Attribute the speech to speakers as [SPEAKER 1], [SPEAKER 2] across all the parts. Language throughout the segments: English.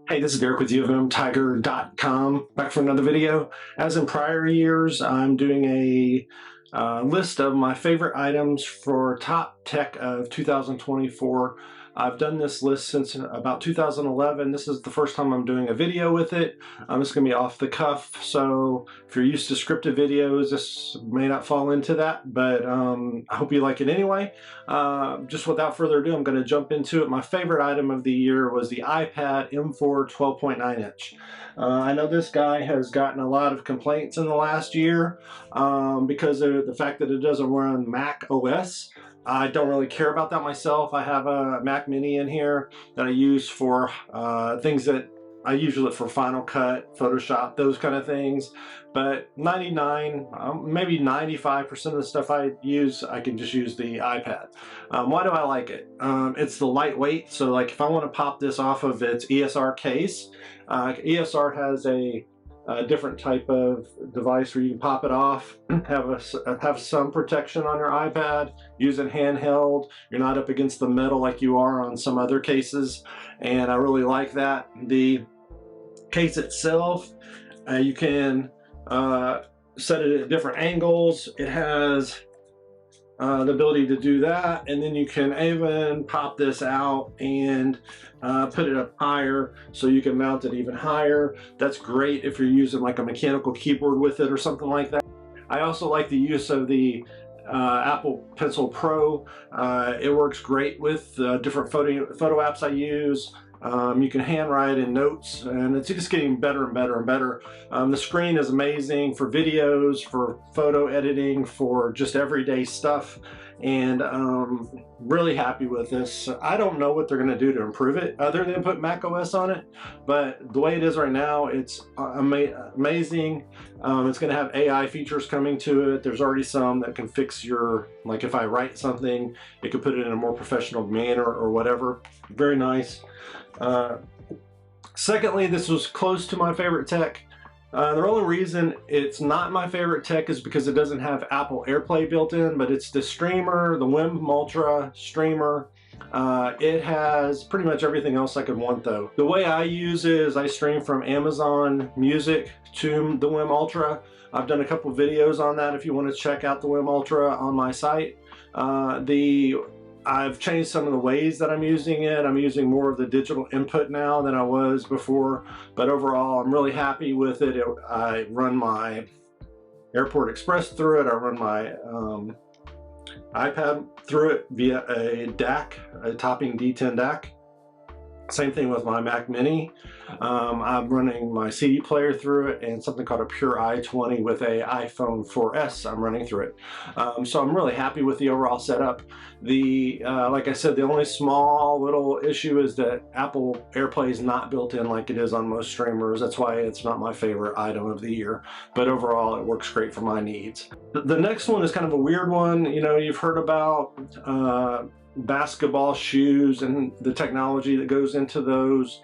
[SPEAKER 1] Hey, this is Derek with UofMTiger.com, back for another video. As in prior years, I'm doing a list of my favorite items for top tech of 2024. I've done this list since about 2011. This is the first time I'm doing a video with it. It's going to be off the cuff, so if you're used to scripted videos, this may not fall into that, but I hope you like it anyway. Just without further ado, I'm going to jump into it. My favorite item of the year was the iPad M4 12.9 inch. I know this guy has gotten a lot of complaints in the last year because of the fact that it doesn't run Mac OS. I don't really care about that myself. I have a Mac Mini in here that I use for things that I use it for Final Cut, Photoshop, those kind of things. But 99, maybe 95% of the stuff I use, I can just use the iPad. Why do I like it? It's the lightweight. So like if I want to pop this off of its ESR case, ESR has a different type of device where you can pop it off, have some protection on your iPad, use it handheld. You're not up against the metal like you are on some other cases, and I really like that. The case itself, you can set it at different angles. It has the ability to do that, and then you can even pop this out and put it up higher so you can mount it even higher. That's great if you're using like a mechanical keyboard with it or something like that. I also like the use of the Apple Pencil Pro. It works great with different photo apps I use. You can handwrite in notes, and it's just getting better and better and better. The screen is amazing for videos, for photo editing, for just everyday stuff, and really happy with this. I don't know what they're going to do to improve it other than put Mac OS on it, but the way it is right now, it's amazing. It's going to have AI features coming to it. There's already some that can fix your, like if I write something, it could put it in a more professional manner or whatever. Very nice. Secondly, this was close to my favorite tech. The only reason it's not my favorite tech is because it doesn't have Apple AirPlay built in, but it's the streamer, the Wim Ultra streamer. It has pretty much everything else I could want though. The way I use it is I stream from Amazon Music to the Wim Ultra. I've done a couple videos on that if you want to check out the Wim Ultra on my site. I've changed some of the ways that I'm using it. I'm using more of the digital input now than I was before, but overall I'm really happy with it. I run my Airport Express through it. I run my iPad through it via a DAC, a Topping D10 DAC. Same thing with my Mac Mini. I'm running my CD player through it and something called a Pure i20 with a iPhone 4S I'm running through it. So I'm really happy with the overall setup. Like I said, the only small little issue is that Apple AirPlay is not built in like it is on most streamers. That's why it's not my favorite item of the year. But overall, it works great for my needs. The next one is kind of a weird one. You know, you've heard about basketball shoes and the technology that goes into those,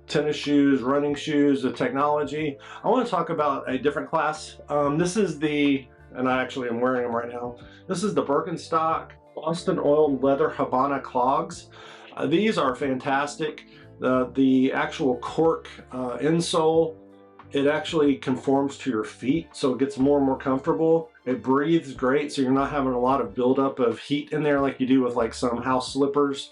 [SPEAKER 1] tennis shoes, running shoes, the technology. I want to talk about a different class. This is and I actually am wearing them right now. This is the Birkenstock Boston Oiled Leather Habana Clogs. These are fantastic. The actual cork insole, it actually conforms to your feet, so it gets more and more comfortable. It breathes great, so you're not having a lot of buildup of heat in there like you do with like some house slippers.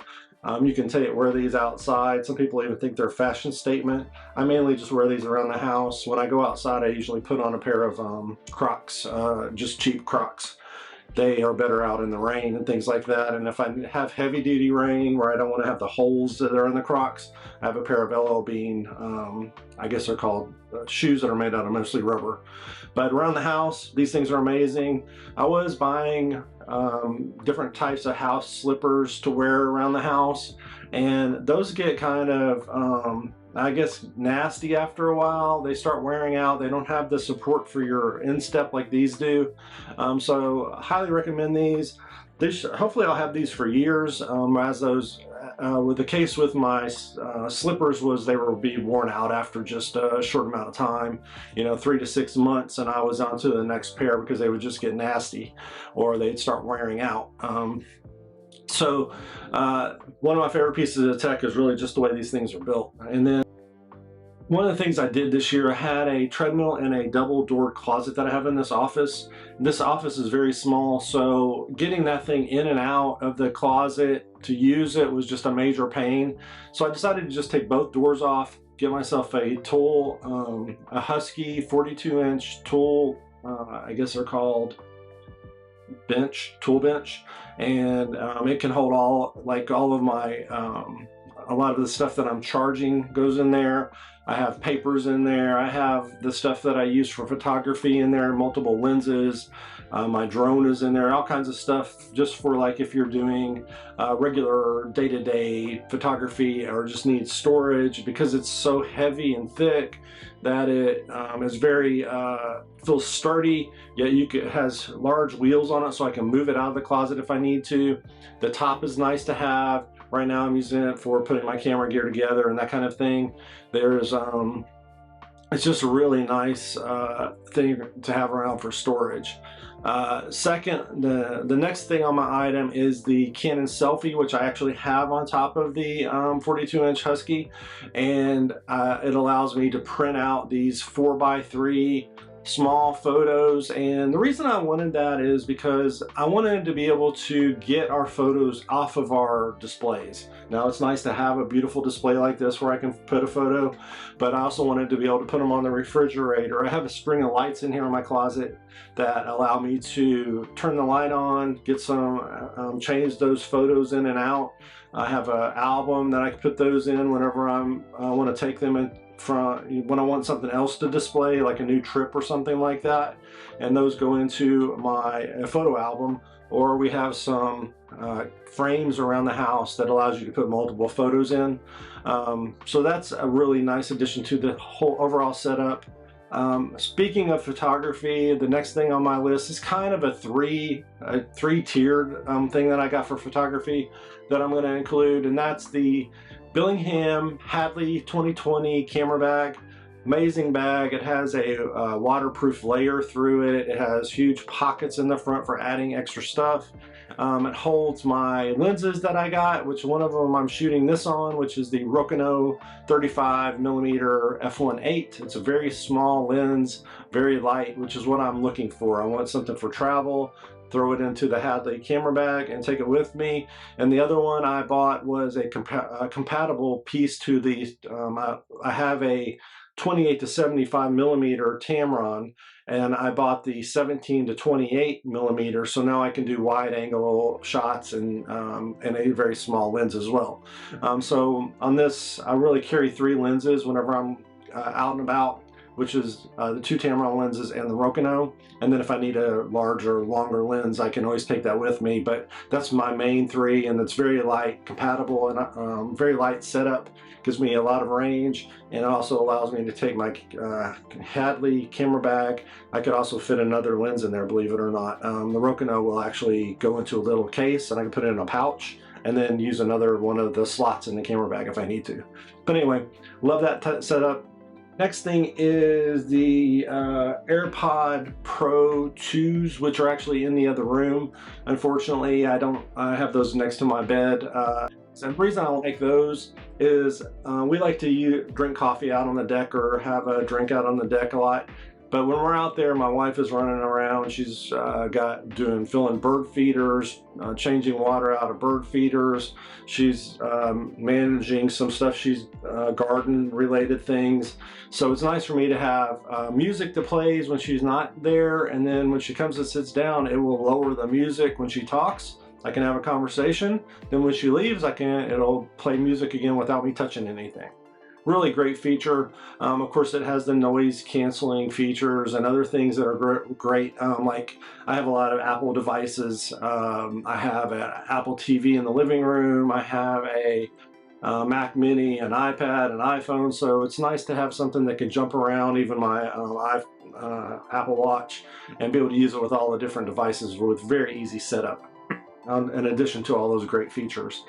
[SPEAKER 1] You can wear these outside. Some people even think they're a fashion statement. I mainly just wear these around the house. When I go outside, I usually put on a pair of Crocs, just cheap Crocs. They are better out in the rain and things like that. And if I have heavy duty rain where I don't want to have the holes that are in the Crocs, I have a pair of LL Bean, I guess they're called shoes that are made out of mostly rubber. But around the house, these things are amazing. I was buying different types of house slippers to wear around the house, and those get kind of I guess nasty after a while. They start wearing out. They don't have the support for your instep like these do. So I highly recommend these. Hopefully I'll have these for years, as those with the case with my slippers was they would be worn out after just a short amount of time, you know, 3 to 6 months, and I was on to the next pair because they would just get nasty or they'd start wearing out. So one of my favorite pieces of tech is really just the way these things are built. And then one of the things I did this year, I had a treadmill and a double door closet that I have in this office. This office is very small, so getting that thing in and out of the closet to use it was just a major pain. So I decided to just take both doors off, get myself a tool, a Husky 42-inch tool, I guess they're called tool bench, and it can hold all of my a lot of the stuff that I'm charging goes in there. I have papers in there. I have the stuff that I use for photography in there, multiple lenses. My drone is in there, all kinds of stuff just for like if you're doing regular day-to-day photography or just need storage, because it's so heavy and thick that it is very feels sturdy, yet it has large wheels on it so I can move it out of the closet if I need to. The top is nice to have. Right now I'm using it for putting my camera gear together and that kind of thing. There's it's just a really nice thing to have around for storage. Second, the next thing on my item is the Canon Selfie, which I actually have on top of the 42-inch Husky, and it allows me to print out these 4x3 small photos. And the reason I wanted that is because I wanted to be able to get our photos off of our displays. Now it's nice to have a beautiful display like this where I can put a photo, but I also wanted to be able to put them on the refrigerator. I have a string of lights in here in my closet that allow me to turn the light on, get some, change those photos in and out. I have an album that I can put those in whenever I want to take them in when I want something else to display, like a new trip or something like that, and those go into my photo album. Or we have some frames around the house that allows you to put multiple photos in. So that's a really nice addition to the whole overall setup. Speaking of photography, the next thing on my list is kind of a three-tiered thing that I got for photography that I'm going to include, and that's the Billingham Hadley 2020 camera bag. Amazing bag. It has a waterproof layer through it. It has huge pockets in the front for adding extra stuff. It holds my lenses that I got, which one of them I'm shooting this on, which is the Rokinon 35mm f1.8. It's a very small lens, very light, which is what I'm looking for. I want something for travel, throw it into the Hadley camera bag and take it with me. And the other one I bought was a compatible piece to the, I have a 28 to 75 millimeter Tamron, and I bought the 17 to 28 millimeter, so now I can do wide angle shots and a very small lens as well. So on this, I really carry 3 lenses whenever I'm out and about, which is the 2 Tamron lenses and the Rokinon. And then if I need a larger, longer lens, I can always take that with me. But that's my main 3, and it's very light, compatible, and very light setup. Gives me a lot of range, and it also allows me to take my Hadley camera bag. I could also fit another lens in there, believe it or not. The Rokinon will actually go into a little case, and I can put it in a pouch, and then use another one of the slots in the camera bag if I need to. But anyway, love that setup. Next thing is the AirPod Pro 2s, which are actually in the other room. Unfortunately, I have those next to my bed. And the reason I like those is we like to drink coffee out on the deck or have a drink out on the deck a lot. But when we're out there, my wife is running around. She's filling bird feeders, changing water out of bird feeders. She's managing some stuff. She's garden related things. So it's nice for me to have music that plays when she's not there. And then when she comes and sits down, it will lower the music when she talks. I can have a conversation. Then when she leaves, it'll play music again without me touching anything. Really great feature. Of course, it has the noise canceling features and other things that are great. Like I have a lot of Apple devices. I have an Apple TV in the living room. I have a Mac Mini, an iPad, an iPhone. So it's nice to have something that can jump around, even my Apple Watch, and be able to use it with all the different devices with very easy setup. In addition to all those great features.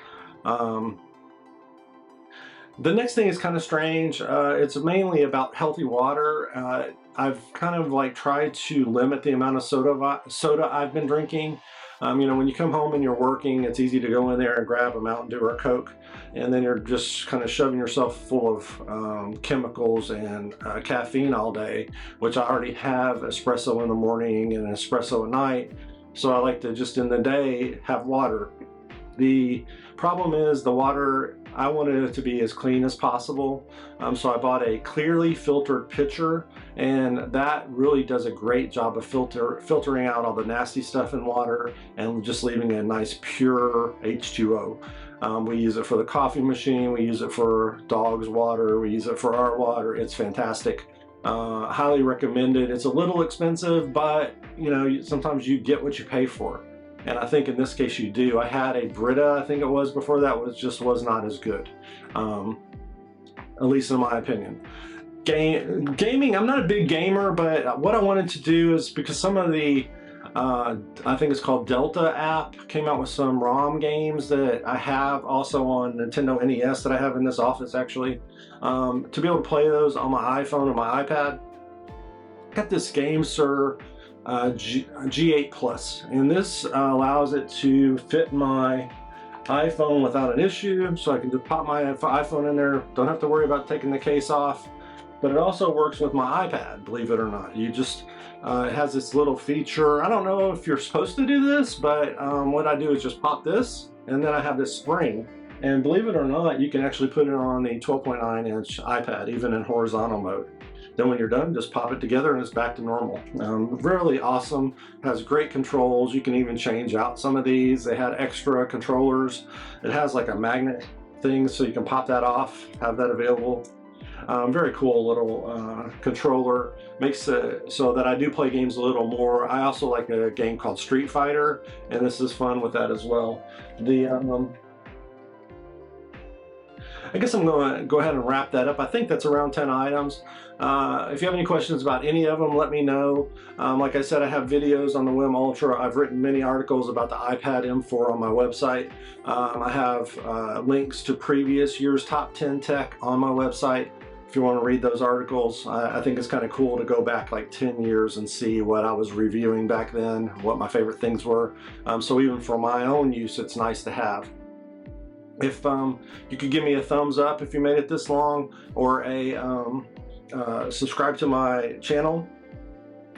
[SPEAKER 1] The next thing is kind of strange. It's mainly about healthy water. I've kind of tried to limit the amount of soda I've been drinking. You know, when you come home and you're working, it's easy to go in there and grab a Mountain Dew or a Coke, and then you're just kind of shoving yourself full of chemicals and caffeine all day, which I already have espresso in the morning and espresso at night. So I like to just in the day have water. The problem is the water, I wanted it to be as clean as possible. So I bought a clearly filtered pitcher, and that really does a great job of filtering out all the nasty stuff in water and just leaving a nice pure H2O. We use it for the coffee machine, we use it for dogs' water, we use it for our water. It's fantastic. Highly recommended. It's a little expensive, but you know, sometimes you get what you pay for. And I think in this case you do. I had a Brita, I think it was before that, was not as good, at least in my opinion. Gaming, I'm not a big gamer, but what I wanted to do is because some of the, I think it's called Delta app, came out with some ROM games that I have also on Nintendo NES that I have in this office actually, to be able to play those on my iPhone or my iPad. I got this game, Sir. G8 Plus, and this allows it to fit my iPhone without an issue, so I can just pop my iPhone in there, don't have to worry about taking the case off. But it also works with my iPad, believe it or not. You just it has this little feature. I don't know if you're supposed to do this, but what I do is just pop this, and then I have this spring, and believe it or not, you can actually put it on the 12.9-inch iPad even in horizontal mode. Then when you're done, just pop it together and it's back to normal. Really awesome, has great controls. You can even change out some of these. They had extra controllers. It has like a magnet thing so you can pop that off, have that available. Very cool little controller. Makes it so that I do play games a little more. I also like a game called Street Fighter, and this is fun with that as well. I guess I'm going to go ahead and wrap that up. I think that's around 10 items. If you have any questions about any of them, let me know. Like I said, I have videos on the WIM Ultra. I've written many articles about the iPad M4 on my website. I have links to previous year's top 10 tech on my website. If you want to read those articles, I think it's kind of cool to go back like 10 years and see what I was reviewing back then, what my favorite things were. So even for my own use, it's nice to have. If you could give me a thumbs up if you made it this long, or a subscribe to my channel.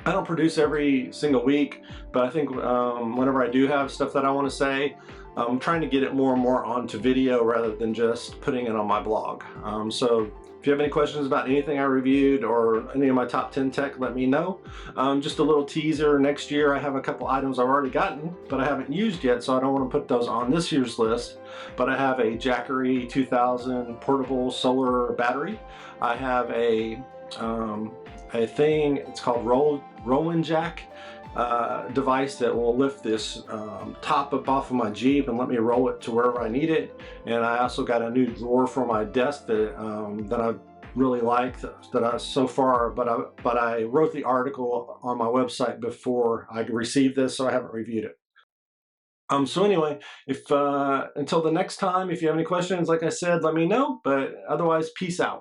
[SPEAKER 1] I don't produce every single week, but I think whenever I do have stuff that I want to say, I'm trying to get it more and more onto video rather than just putting it on my blog. So if you have any questions about anything I reviewed or any of my top 10 tech, let me know. Just a little teaser, next year I have a couple items I've already gotten, but I haven't used yet, so I don't want to put those on this year's list. But I have a Jackery 2000 portable solar battery. I have a thing, it's called Rollin' Jack device that will lift this top up off of my Jeep and let me roll it to wherever I need it. And I also got a new drawer for my desk that I really like so far, but I wrote the article on my website before I received this, so I haven't reviewed it. So anyway, if until the next time, if you have any questions, like I said, let me know. But otherwise, peace out.